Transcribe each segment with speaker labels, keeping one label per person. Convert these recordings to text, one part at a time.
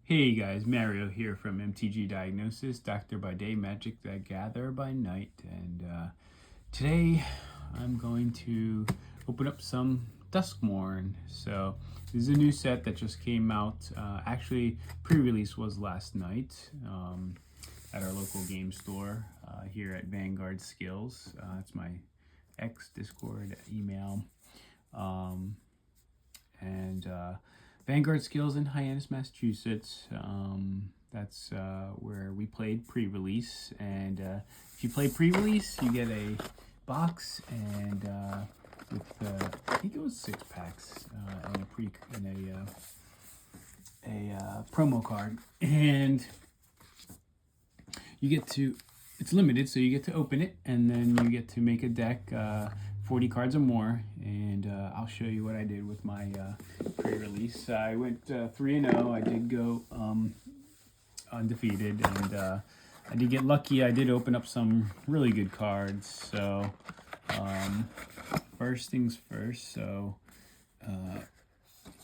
Speaker 1: Hey guys, Mario here from MTG Diagnosis, Doctor by Day, Magic the Gatherer by Night, and today I'm going to open up some Duskmourn. So this is a new set that just came out. Actually, pre-release was last night at our local game store here at Vanguard Skills. That's my Discord email. Vanguard Skills in Hyannis, Massachusetts. That's where we played pre-release, and if you play pre-release, you get a box and with I think it was 6 packs and a promo card, and you get to. It's limited, so you get to open it, and then you get to make a deck. 40 cards or more, and I'll show you what I did with my pre-release. I went 3-0. I did go undefeated, and I did get lucky. I did open up some really good cards. So first things first. So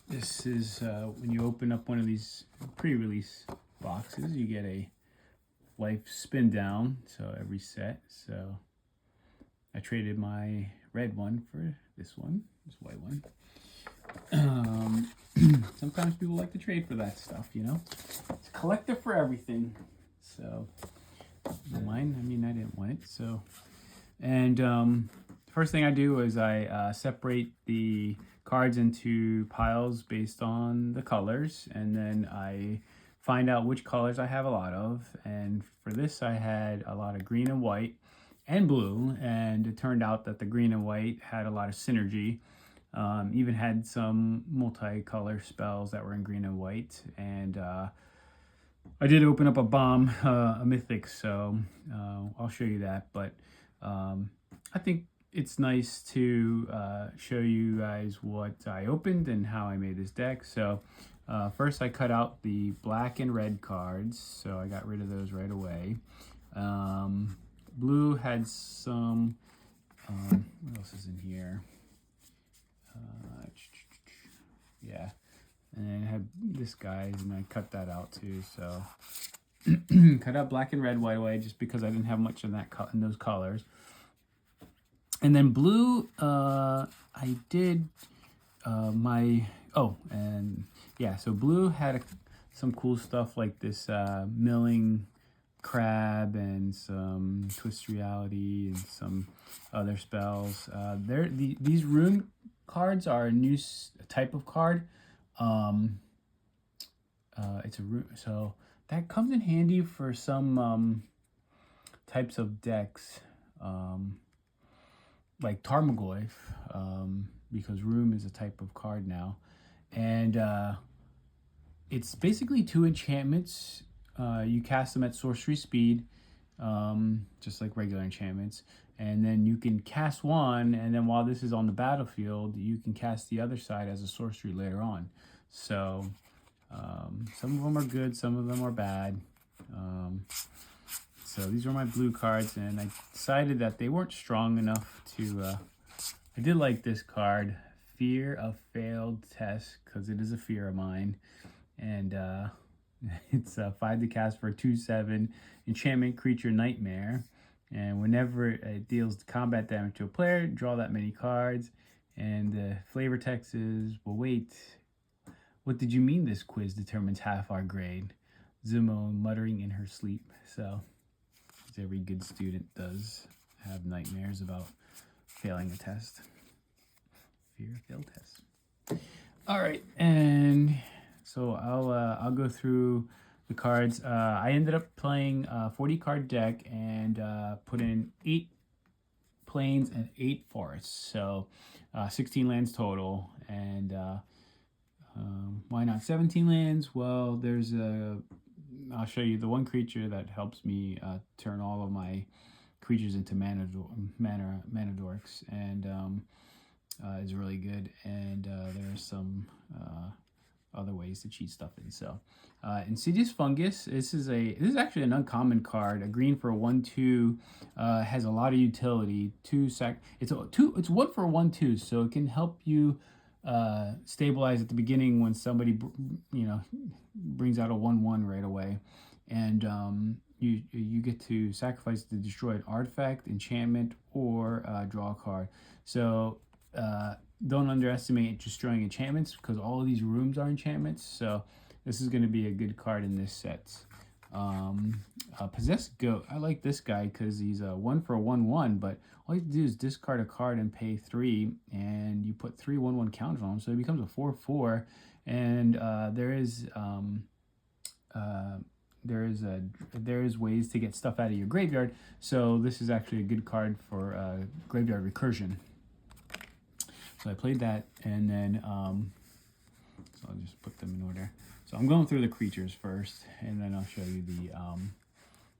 Speaker 1: this is when you open up one of these pre-release boxes, you get a life spin down. So every set. So I traded my red one for this white one. Sometimes people like to trade for that stuff, you know. It's a collector for everything. So mine, I mean, I didn't want it. So, and first thing I do is I separate the cards into piles based on the colors, and then I find out which colors I have a lot of. And for this, I had a lot of green and white and blue, and it turned out that the green and white had a lot of synergy. Even had some multicolor spells that were in green and white, and I did open up a bomb, a mythic, so I'll show you that. But I think it's nice to show you guys what I opened and how I made this deck. So first I cut out the black and red cards, so I got rid of those right away. Blue had some, what else is in here? Yeah, and I had this guy, and I cut that out too. So cut out black and red right away, just because I didn't have much in in those colors. And then blue, I did so blue had some cool stuff like this milling crab and some twist reality and some other spells. These rune cards are a new type of card. It's a rune, so that comes in handy for some types of decks, like Tarmogoyf, because rune is a type of card now, and it's basically 2 enchantments. You cast them at sorcery speed, just like regular enchantments, and then you can cast one, and then while this is on the battlefield, you can cast the other side as a sorcery later on. So some of them are good, some of them are bad. So these were my blue cards, and I decided that they weren't strong enough to I did like this card, Fear of Failed Test, because it is a fear of mine, and it's 5 to cast for a 2/7 enchantment creature nightmare, and whenever it deals combat damage to a player, draw that many cards. And the flavor text is, well, wait, what did you mean this quiz determines half our grade? Zumo muttering in her sleep. So as every good student does, have nightmares about failing a test. Fear of failed test. All right, and so I'll go through the cards. I ended up playing a 40 card deck and put in 8 plains and 8 forests, so 16 lands total. And why not 17 lands? Well, I'll show you the one creature that helps me turn all of my creatures into mana dorks, and is really good. And there's some other ways to cheat stuff in. So Insidious Fungus, this is actually an uncommon card. A green for a 1/2, has a lot of utility. It's 1 for a 1/2, so it can help you stabilize at the beginning when somebody, brings out a 1/1 right away. And you get to sacrifice to destroy an artifact, enchantment, or draw a card. So don't underestimate destroying enchantments, because all of these rooms are enchantments. So this is going to be a good card in this set. Possessed Goat. I like this guy because he's a 1 for a 1/1, but all you have to do is discard a card and pay 3, and you put 3 1/1 counters on him, so he becomes a 4/4. And there is ways to get stuff out of your graveyard. So this is actually a good card for graveyard recursion. So I played that, and then so I'll just put them in order. So I'm going through the creatures first, and then I'll show you the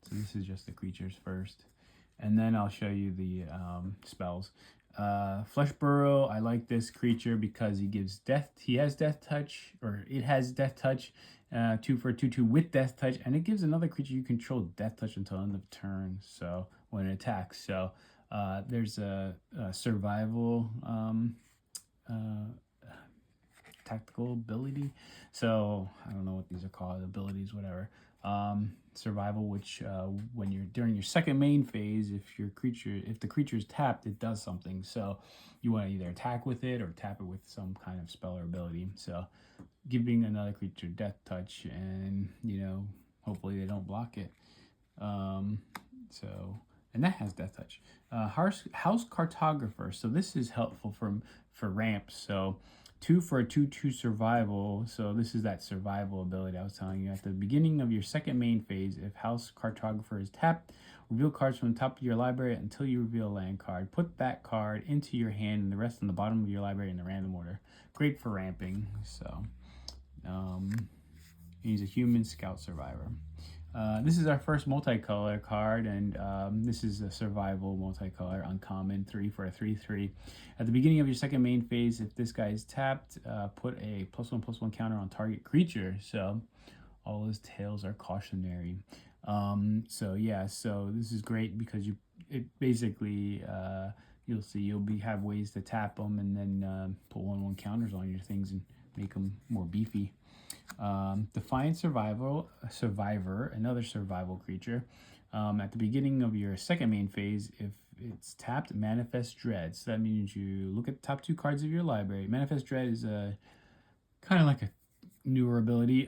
Speaker 1: so this is just the creatures first, and then I'll show you the spells. Flesh Burrow, I like this creature because he gives death. He has death touch, or it has death touch. 2 for a 2/2 with death touch, and it gives another creature you control death touch until end of turn. So when it attacks, so there's a survival tactical ability. So I don't know what these are called, abilities, whatever. Survival, which when you're during your second main phase, if the creature is tapped, it does something. So you want to either attack with it or tap it with some kind of spell or ability. So giving another creature death touch, and hopefully they don't block it. And that has death touch. House Cartographer. So this is helpful for ramps. So 2 for a 2/2 survival. So this is that survival ability I was telling you. At the beginning of your second main phase, if House Cartographer is tapped, reveal cards from the top of your library until you reveal a land card. Put that card into your hand and the rest on the bottom of your library in the random order. Great for ramping. So he's a human scout survivor. This is our first multicolor card, and this is a survival multicolor uncommon, 3 for a 3/3. At the beginning of your second main phase, if this guy is tapped, put a +1/+1 counter on target creature. So all his tails are cautionary. So this is great because it basically you'll see have ways to tap them and then put 1/1 counters on your things and make them more beefy. Defiant Survivor, another survival creature. At the beginning of your second main phase, if it's tapped, Manifest Dread. So that means you look at the top 2 cards of your library. Manifest Dread is a kind of like a newer ability.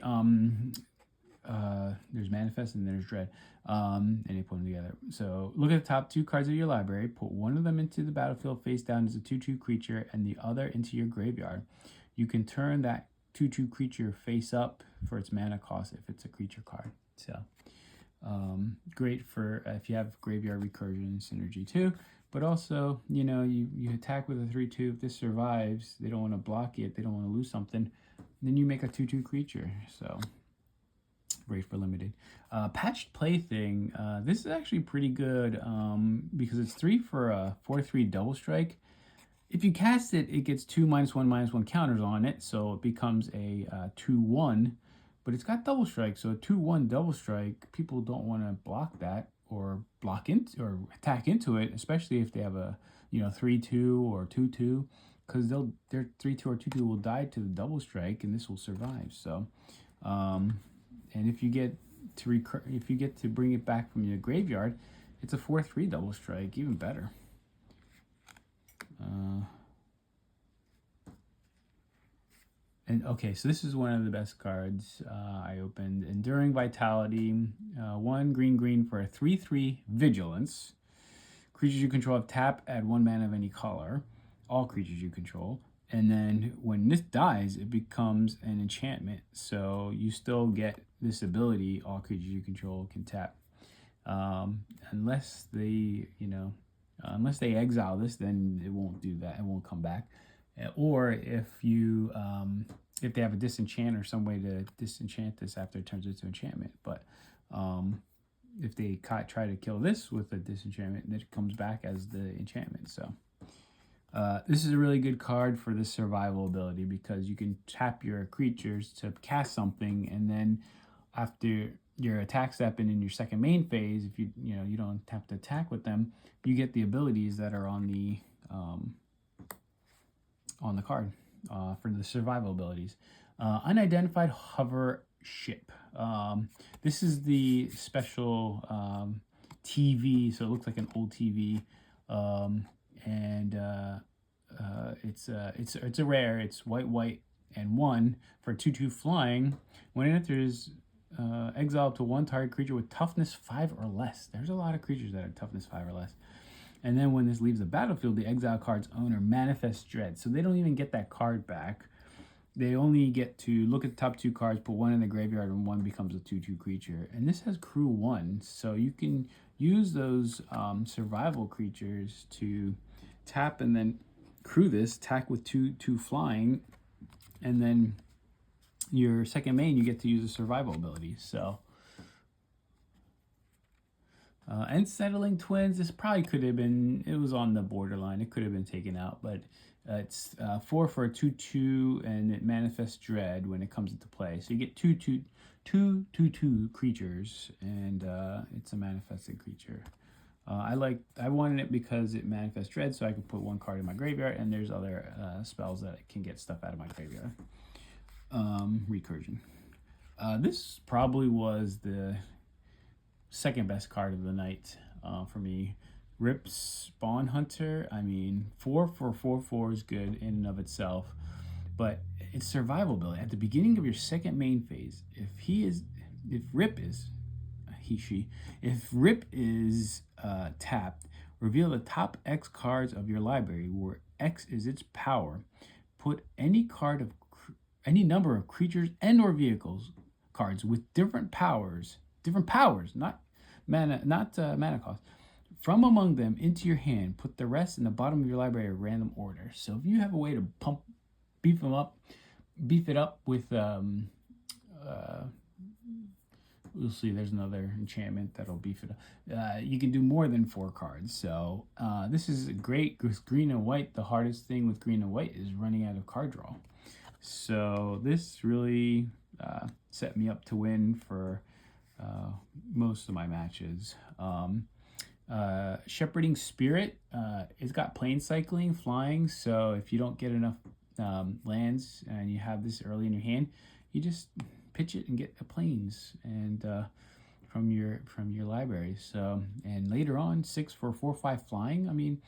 Speaker 1: There's Manifest and there's Dread, and you put them together. So look at the top 2 cards of your library, put one of them into the battlefield face down as a 2/2 creature and the other into your graveyard. You can turn that 2/2 creature face up for its mana cost if it's a creature card. So great for if you have graveyard recursion synergy too. But also, you attack with a 3/2. If this survives, they don't want to block it, they don't want to lose something, then you make a 2/2 creature. So great for limited. Patched Plaything. This is actually pretty good because it's 3 for a 4/3 double strike. If you cast it, it gets 2 -1/-1 counters on it, so it becomes a 2/1. But it's got double strike, so a 2/1 double strike, people don't want to block that or attack into it, especially if they have a 3/2 or 2/2, because their 3/2 or 2/2 will die to the double strike, and this will survive. So, and if you get to bring it back from your graveyard, it's a 4/3 double strike, even better. And okay, so this is one of the best cards I opened. Enduring Vitality, 1 green for a 3/3 Vigilance. Creatures you control have tap, add 1 mana of any color. All creatures you control. And then when this dies, it becomes an enchantment. So you still get this ability, all creatures you control can tap. Unless they exile this, then it won't do that. It won't come back. Or if they have a disenchant or some way to disenchant this after it turns into enchantment. But if they try to kill this with a disenchantment, then it comes back as the enchantment. So this is a really good card for this survival ability because you can tap your creatures to cast something, and then after your attack step and in your second main phase, if you don't have to attack with them, you get the abilities that are on the card. for the survival abilities. Unidentified hover ship. This is the special TV, so it looks like an old TV, and it's a rare. It's white, and 1 for 2/2 flying. When it enters, exile up to 1 target creature with toughness 5 or less. There's a lot of creatures that are toughness 5 or less. And then when this leaves the battlefield, the exile card's owner manifests dread. So they don't even get that card back. They only get to look at the top 2 cards, put 1 in the graveyard, and 1 becomes a 2/2 creature. And this has crew 1, so you can use those survival creatures to tap and then crew this, attack with 2/2 flying, and then your second main, you get to use a survival ability. So, and Settling Twins, this probably could have been, it was on the borderline. It could have been taken out, but it's 4 for a 2/2, and it manifests dread when it comes into play. So you get 2/2 creatures, and it's a manifested creature. I wanted it because it manifests dread, so I could put 1 card in my graveyard, and there's other spells that can get stuff out of my graveyard. Recursion. This probably was the second best card of the night for me. Rip Spawn Hunter. I mean, 4 for 4/4 is good in and of itself, but it's survival ability. At the beginning of your second main phase, if Rip is tapped, reveal the top X cards of your library, where X is its power. Put any number of creatures and or vehicles cards with different powers, not mana cost, from among them into your hand. Put the rest in the bottom of your library in random order. So if you have a way to beef it up with we'll see, there's another enchantment that'll beef it up. You can do more than 4 cards. So this is great with green and white. The hardest thing with green and white is running out of card draw. So this really set me up to win for most of my matches. Shepherding Spirit, it's got plane cycling, flying, so if you don't get enough lands and you have this early in your hand, you just pitch it and get the planes and from your library. So, and later on, 6 for 4/5 flying. I mean,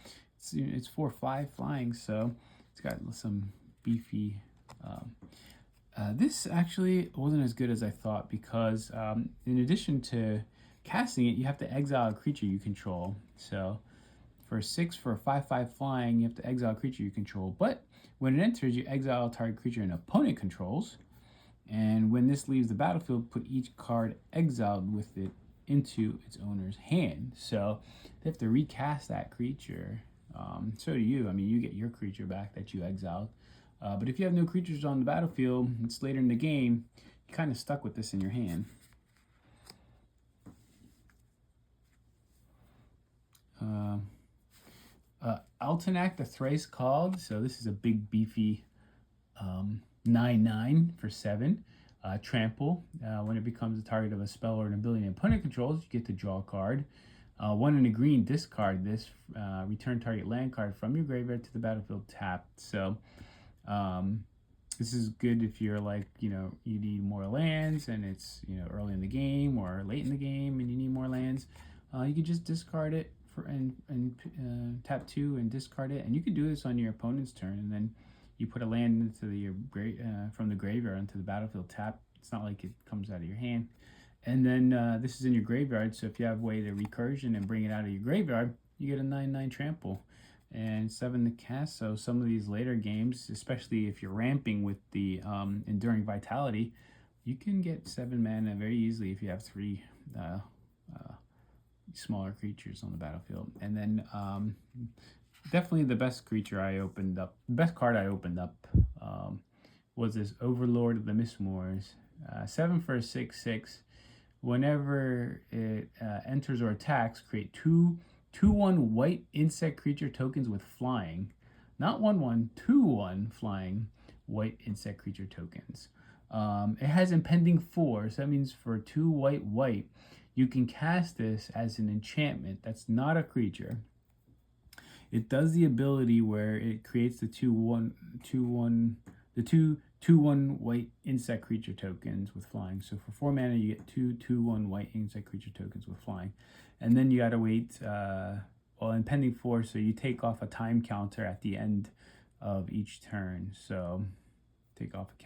Speaker 1: it's 4/5 flying, so it's got some beefy. This actually wasn't as good as I thought, because in addition to casting it, you have to exile a creature you control. So for 6 for 5/5 flying, you have to exile a creature you control. But when it enters, you exile a target creature an opponent controls. And when this leaves the battlefield, put each card exiled with it into its owner's hand. So they have to recast that creature. So do you. I mean, you get your creature back that you exiled. But if you have no creatures on the battlefield, it's later in the game, you're kind of stuck with this in your hand. Altenac the Thrice Called. So this is a big beefy 9/9 for 7. Trample. When it becomes the target of a spell or an ability an opponent controls, you get to draw a card. 1 in a green, discard this. Return target land card from your graveyard to the battlefield tapped. So this is good if you're like, you need more lands and it's, early in the game or late in the game and you need more lands. You can just discard it and tap 2 and discard it. And you can do this on your opponent's turn, and then you put a land into from the graveyard onto the battlefield tap. It's not like it comes out of your hand. And then this is in your graveyard, so if you have a way to recursion and bring it out of your graveyard, you get a 9/9 trample and 7 to cast. So some of these later games, especially if you're ramping with the Enduring Vitality, you can get 7 mana very easily if you have 3 smaller creatures on the battlefield. And then definitely the best card I opened up was this Overlord of the Mistmoors. 7 for 6/6. Whenever it enters or attacks, create 2/1 white insect creature tokens with flying. Not 1/1, 2/1 flying white insect creature tokens. It has impending 4, so that means for 2 white, you can cast this as an enchantment that's not a creature. it does the ability where it creates the 2/1 white insect creature tokens with flying. So for 4 mana, you get 2/2/1 white insect creature tokens with flying. And then you gotta wait, well, impending force, so you take off a time counter at the end of each turn. So take off a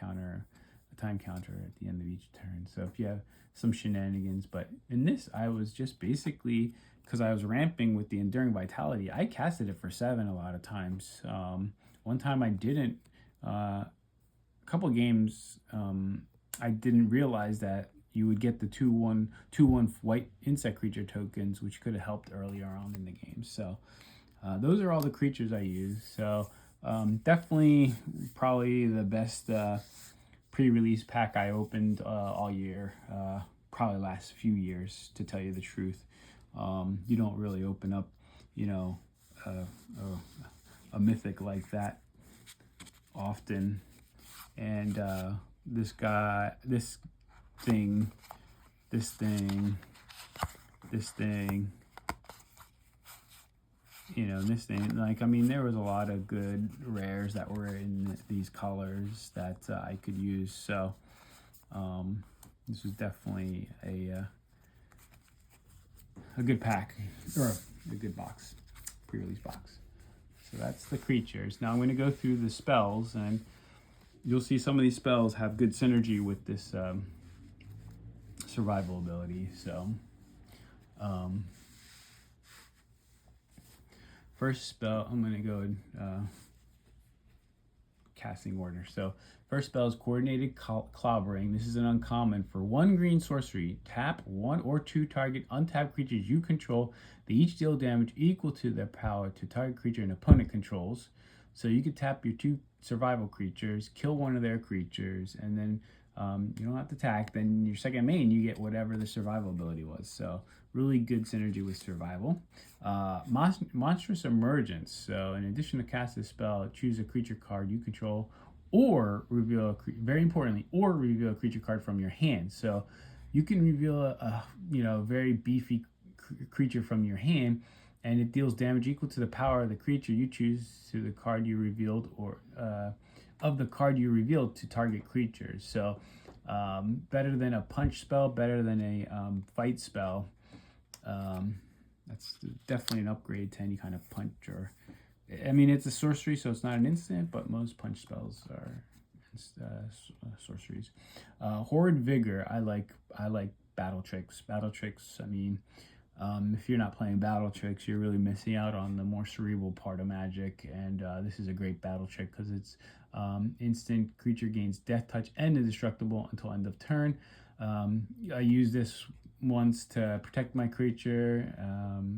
Speaker 1: time counter at the end of each turn. So if you have some shenanigans, but in this, I was just basically, because I was ramping with the Enduring Vitality, I casted it for 7 a lot of times. One time I didn't, a couple games, I didn't realize that you would get the 2/1 white insect creature tokens, which could have helped earlier on in the game. So those are all the creatures I use. So definitely probably the best pre-release pack I opened all year, probably last few years, to tell you the truth. You don't really open up, you know, a mythic like that often. And this thing, you know, this thing, like, I mean, there was a lot of good rares that were in these colors that I could use. So this was definitely a good pack, or a good box, pre-release box. So that's the creatures. Now I'm going to go through the spells, and you'll see some of these spells have good synergy with this survival ability. So first spell, I'm going to go in casting order. So first spell is Coordinated Clobbering. This is an uncommon for 1 green sorcery. Tap 1 or 2 target untapped creatures you control. They each deal damage equal to their power to target creature an opponent controls. So you could tap your 2 survival creatures, kill one of their creatures, and then you don't have to attack. Then your second main, you get whatever the survival ability was. So really good synergy with survival. Monstrous Emergence. So in addition to cast this spell, choose a creature card you control, or reveal very importantly, or reveal a creature card from your hand. So you can reveal a very beefy creature from your hand, and it deals damage equal to the power of the creature you choose to the card you revealed, or of the card you revealed to target creatures. So better than a punch spell, better than a fight spell. That's definitely an upgrade to any kind of punch, or I mean, it's a sorcery, so it's not an instant, but most punch spells are sorceries. Horrid Vigor. I like Battle Tricks. Battle Tricks, I mean, if you're not playing Battle Tricks, you're really missing out on the more cerebral part of Magic, and this is a great battle trick because it's instant. Creature gains Death Touch and indestructible until end of turn. I use this once to protect my creature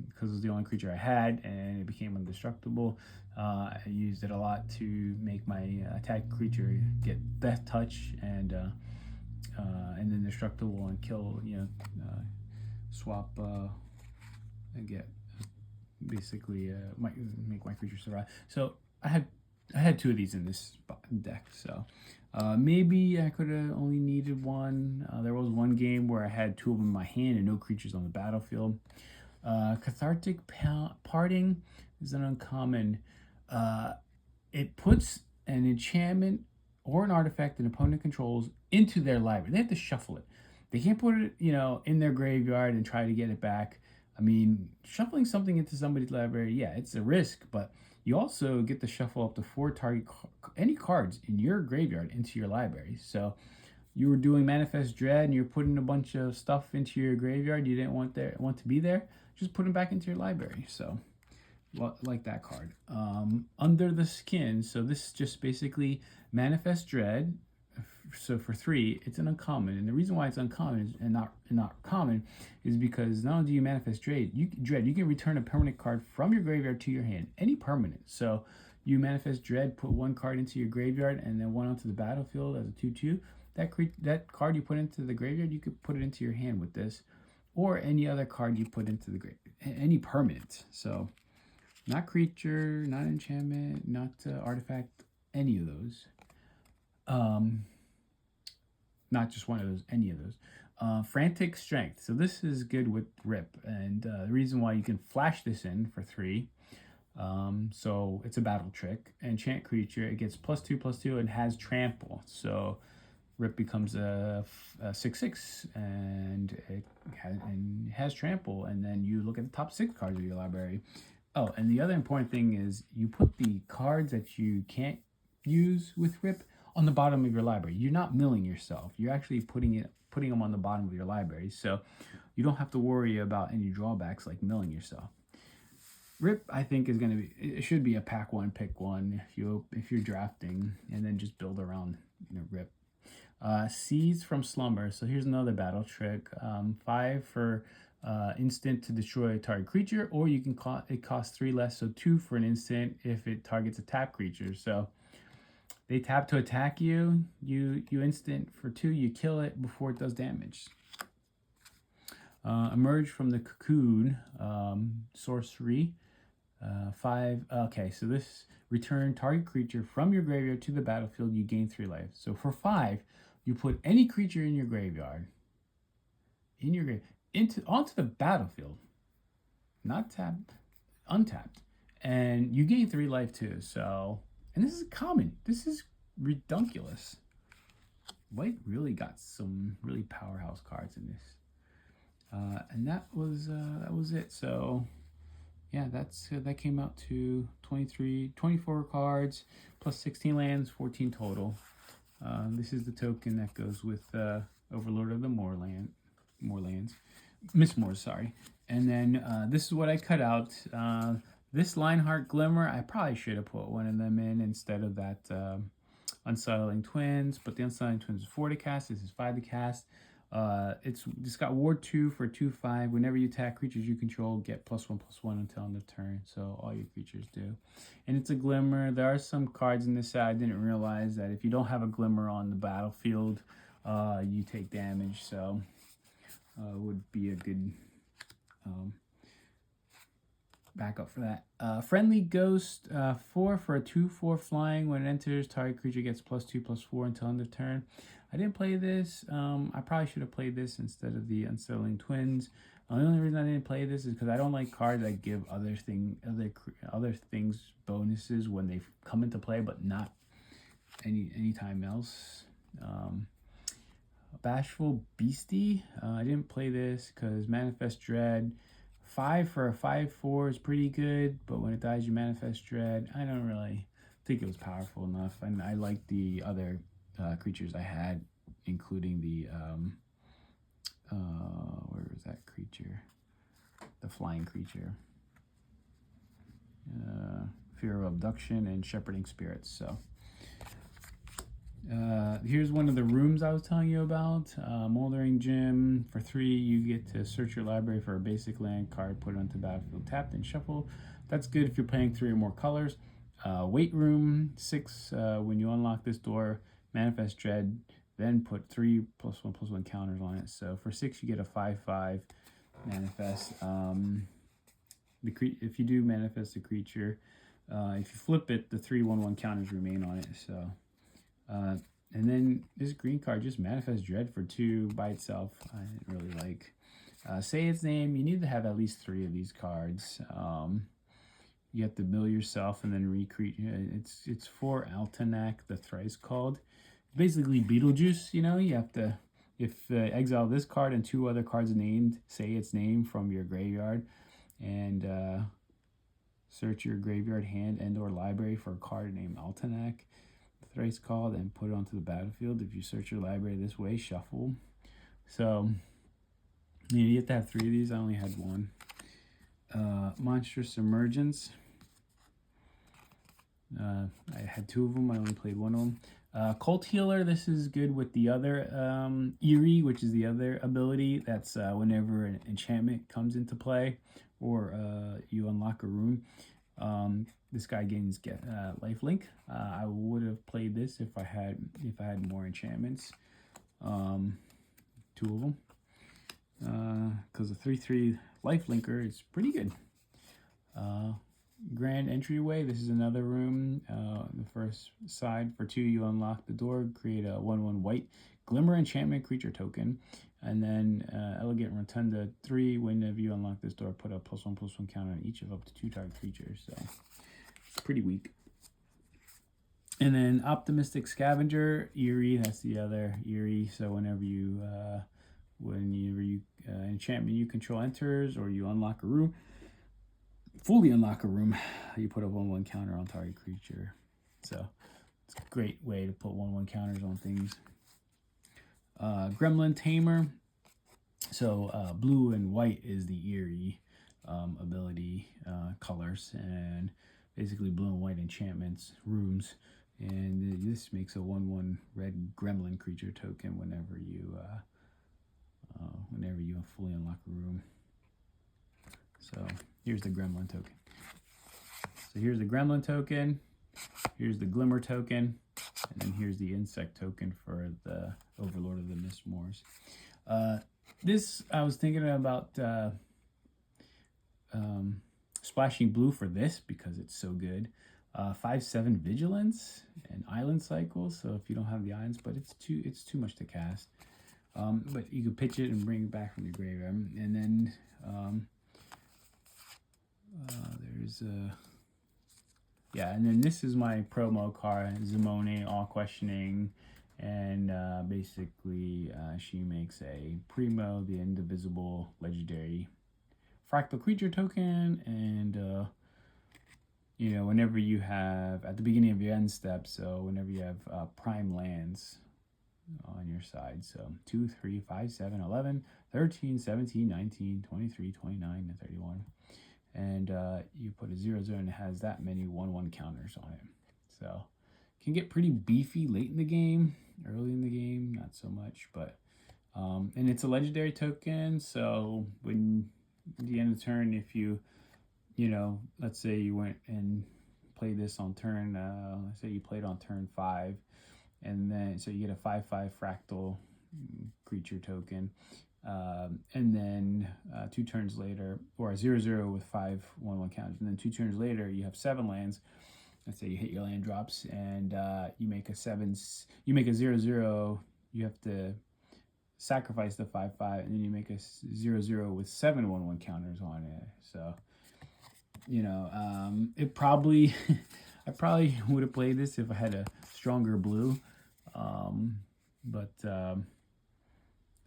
Speaker 1: because it was the only creature I had, and it became indestructible. I used it a lot to make my attack creature get Death Touch and indestructible, and kill, swap and get basically make my creature survive. So I had 2 of these in this deck. So maybe I could have only needed 1. There was one game where I had 2 of them in my hand and no creatures on the battlefield. Cathartic Parting is an uncommon. It puts an enchantment or an artifact an opponent controls into their library. They have to shuffle it. They can't put it, in their graveyard and try to get it back. I mean, shuffling something into somebody's library, yeah, it's a risk, but you also get to shuffle up to 4 target any cards in your graveyard into your library. So you were doing Manifest Dread and you're putting a bunch of stuff into your graveyard you didn't want to be there, just put them back into your library. So like that card. Under the Skin. So this is just basically Manifest Dread. So for 3, it's an uncommon, and the reason why it's uncommon and not common is because not only do you manifest Dread, you can return a permanent card from your graveyard to your hand, any permanent. So you manifest Dread, put 1 card into your graveyard, and then 1 onto the battlefield as a 2/2. That card you put into the graveyard, you could put it into your hand with this, or any other card you put into the graveyard, any permanent. So not creature, not enchantment, not artifact, any of those. Not just one of those, any of those. Frantic Strength. So this is good with Rip, and the reason why you can flash this in for 3, So it's a battle trick. Enchant creature, it gets +2/+2 and has trample. So Rip becomes a 6/6 and it has trample. And then you look at the top 6 cards of your library. Oh, and the other important thing is you put the cards that you can't use with Rip on the bottom of your library. You're not milling yourself. You're actually putting them on the bottom of your library. So you don't have to worry about any drawbacks like milling yourself. Rip, I think, is going to be, it should be a pack one, pick one if you're drafting, and then just build around Rip. Seize from Slumber. So here's another battle trick. 5 for instant to destroy a target creature, or you can it costs 3 less, so 2 for an instant if it targets a tap creature. So they tap to attack you, you instant for 2, you kill it before it does damage. Emerge from the Cocoon, sorcery. 5. Okay, so this return target creature from your graveyard to the battlefield. You gain 3 life. So for 5, you put any creature in your graveyard, onto the battlefield, not tapped, untapped, and you gain 3 life too. So, and this is common. This is redunculous. White really got some really powerhouse cards in this, and that was it. So. Yeah, that came out to 24 cards plus 16 lands, 14 total. This is the token that goes with Overlord of the Moorlands, Mistmoors, sorry. And then this is what I cut out. This Lionheart Glimmer, I probably should have put one of them in instead of that Unsettling Twins. But the Unsettling Twins is 4 to cast. This is 5 to cast. It's got Ward 2 for 2/5. Whenever you attack creatures you control, get +1/+1 until end of turn. So all your creatures do. And it's a Glimmer. There are some cards in this set I didn't realize that if you don't have a Glimmer on the battlefield, you take damage. So it would be a good backup for that. Friendly Ghost, 4 for a 2/4 flying. When it enters, target creature gets +2/+4 until end of turn. I didn't play this. I probably should have played this instead of the Unsettling Twins. The only reason I didn't play this is because I don't like cards that give other things bonuses when they come into play, but not any time else. Bashful Beastie. I didn't play this because Manifest Dread. 5 for a 5/4 is pretty good, but when it dies, you Manifest Dread. I don't really think it was powerful enough, and I like the other creatures I had, including the where was that creature? The flying creature. Fear of Abduction and Shepherding Spirits. So here's one of the rooms I was telling you about. Moldering Gym. For 3, you get to search your library for a basic land card, put it onto the battlefield, tapped and shuffle. That's good if you're playing 3 or more colors. Weight Room. 6, when you unlock this door, Manifest Dread, then put 3 +1/+1 counters on it. So for 6, you get a 5/5 manifest. If you do manifest a creature, if you flip it, the 3/1/1 counters remain on it. So, and then this green card, just Manifest Dread for 2 by itself. I didn't really like. Say Its Name. You need to have at least 3 of these cards. You have to mill yourself and then recreate. It's for Altanak, the Thrice Called. Basically Beetlejuice, you have to, if exile this card and 2 other cards named, say its name from your graveyard, and search your graveyard, hand, and or library for a card named Altanak, Thrice Called, and put it onto the battlefield. If you search your library this way, shuffle. So you have to have 3 of these. I only had 1. Monstrous Emergence. I had 2 of them. I only played 1 of them. Cult Healer, this is good with the other Eerie, which is the other ability. That's whenever an enchantment comes into play or you unlock a room. This guy gains lifelink. I would have played this if I had more enchantments. 2 of them. Because the 3/3 lifelinker is pretty good. Grand Entryway. This is another room. The first side, for 2, you unlock the door, create a 1/1 white Glimmer enchantment creature token. And then Elegant Rotunda 3, whenever you unlock this door, put a +1/+1 counter on each of up to 2 target creatures. So it's pretty weak. And then Optimistic Scavenger, Eerie, that's the other Eerie. So whenever you enchantment you control enters, or you unlock a room, fully unlock a room, you put a 1/1 counter on target creature. So it's a great way to put 1/1 counters on things. Gremlin Tamer. So blue and white is the Eerie ability colors, and basically blue and white enchantments, rooms. And this makes a 1/1 red gremlin creature token whenever you fully unlock a room. So here's the gremlin token. So here's the gremlin token, here's the glimmer token, and then here's the insect token for the Overlord of the Mistmoors. This, I was thinking about splashing blue for this because it's so good. 5/7 Vigilance and Island Cycle. So if you don't have the islands, but it's too much to cast. But you could pitch it and bring it back from your graveyard. And then there's and then this is my promo card, Zimone, All Questioning, and basically she makes a Primo, the Indivisible Legendary Fractal Creature token, and whenever you have, at the beginning of your end step, so whenever you have prime lands on your side, so 2, 3, 5, 7, 11, 13, 17, 19, 23, 29, and 31. And you put a 0/0 and it has that many 1/1 counters on it. So it can get pretty beefy late in the game, early in the game, not so much. But and it's a legendary token, so when at the end of the turn, if you let's say you went and played this on turn, let's say you played on turn 5, and then so you get a 5/5 fractal creature token. And then 2 turns later, or a 0/0 with 5 1/1 counters, and then 2 turns later you have 7 lands. Let's say you hit your land drops, and you make a 0/0. You have to sacrifice the 5/5, and then you make a 0/0 with 7 1/1 counters on it. So it probably I probably would have played this if I had a stronger blue, but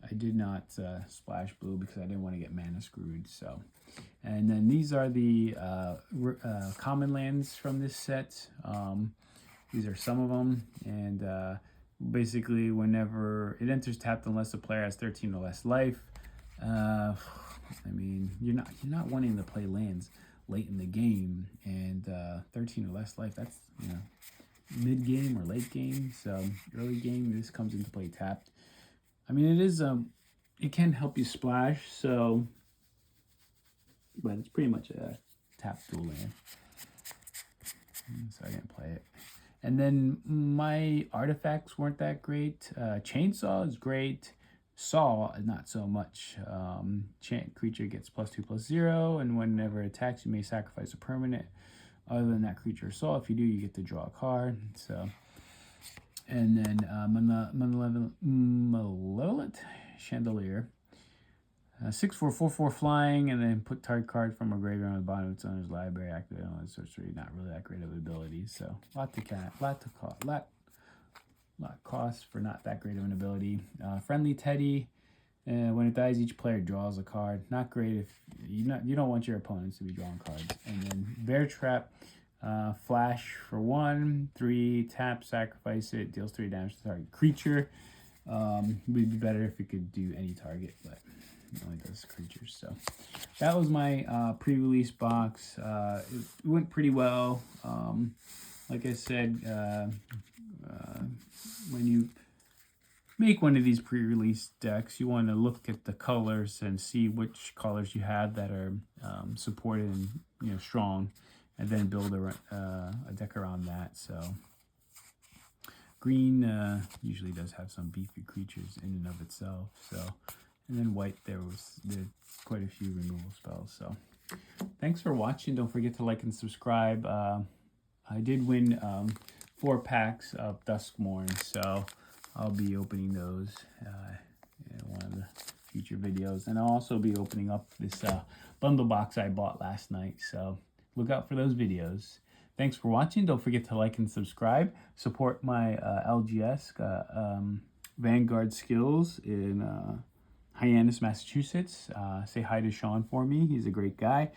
Speaker 1: I did not splash blue because I didn't want to get mana screwed. So, and then these are the common lands from this set. These are some of them, and basically whenever it enters tapped, unless the player has 13 or less life. I mean, you're not wanting to play lands late in the game, and 13 or less life, that's mid game or late game. So early game, this comes into play tapped. I mean, it is it can help you splash, so, but it's pretty much a tap dual land, so I didn't play it. And then my artifacts weren't that great. Chainsaw is great. Saw, not so much. Creature gets +2/+0, and whenever it attacks, you may sacrifice a permanent other than that creature. Saw, if you do, you get to draw a card. So, and then Malevolent Chandelier, 6/4/4/4 flying, and then put target card from a graveyard on the bottom of its owner's library. Activate on its sorcery. Not really that great of ability. So lot cost for not that great of an ability. Friendly Teddy. When it dies, each player draws a card. Not great if you don't want your opponents to be drawing cards. And then Bear Trap, flash for 1, 3, tap, sacrifice it, deals 3 damage to target creature. Would be better if it could do any target, but it only does creatures. So that was my pre-release box. It went pretty well. Like I said, when you make one of these pre-release decks, you want to look at the colors and see which colors you have that are supported and strong, and then build a deck around that. So green usually does have some beefy creatures in and of itself. So, and then white, there's quite a few removal spells. So thanks for watching. Don't forget to like and subscribe. I did win 4 packs of Duskmourn, so I'll be opening those in one of the future videos. And I'll also be opening up this bundle box I bought last night. So look out for those videos. Thanks for watching. Don't forget to like and subscribe. Support my LGS Vanguard Skills in Hyannis, Massachusetts. Say hi to Sean for me. He's a great guy.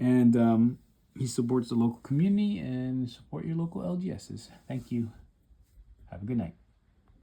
Speaker 1: And he supports the local community, and support your local LGSs. Thank you. Have a good night.